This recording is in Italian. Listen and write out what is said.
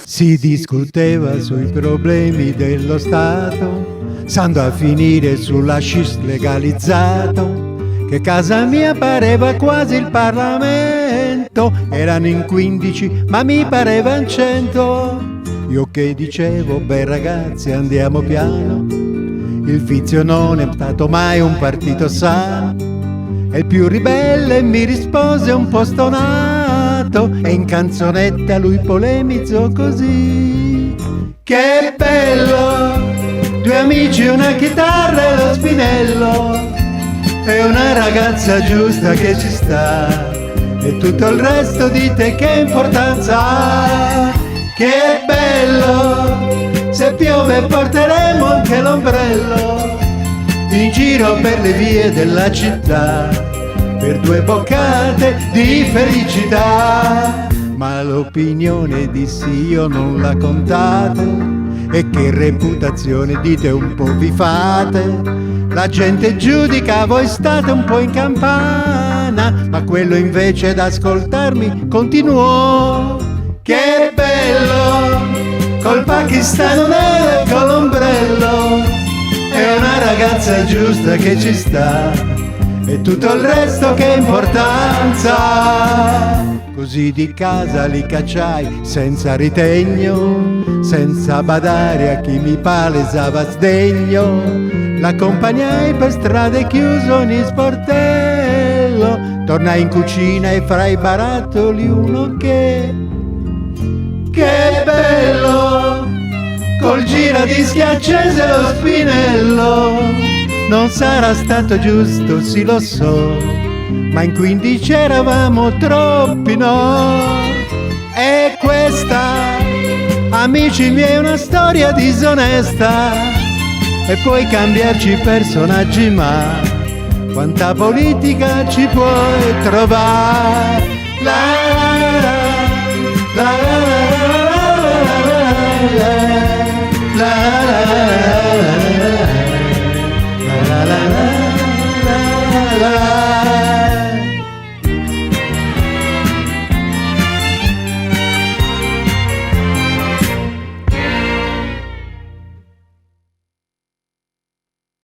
Si discuteva sui problemi dello Stato, s'andò a finire sull'hashish legalizzato, che casa mia pareva quasi il Parlamento. Erano in 15 ma mi pareva in 100. Io che dicevo, beh ragazzi andiamo piano, il vizio non è stato mai un partito sano. E il più ribelle mi rispose un po' stonato, e in canzonetta lui polemizzò così: che bello, due amici, una chitarra e lo spinello, e una ragazza giusta che ci sta, e tutto il resto dite che importanza ha. Che bello, se piove porteremo anche l'ombrello in giro per le vie della città, per due boccate di felicità. Ma l'opinione dissi io non la contate, e che reputazione dite un po' vi fate. La gente giudica, voi state un po' in campana, ma quello invece ad ascoltarmi continuò: che bello, col pakistano nero e con l'ombrello, è una ragazza giusta che ci sta, e tutto il resto che importanza. Così di casa li cacciai senza ritegno, senza badare a chi mi palesava sdegno. L'accompagnai per strade chiuse ogni sportello, tornai in cucina e fra i barattoli uno che bello, col giradischi accese lo spinello. Non sarà stato giusto, sì lo so, ma in 15 eravamo troppi, no? E questa, amici miei, è una storia disonesta, e puoi cambiarci personaggi, ma quanta politica ci puoi trovare? La, la, la.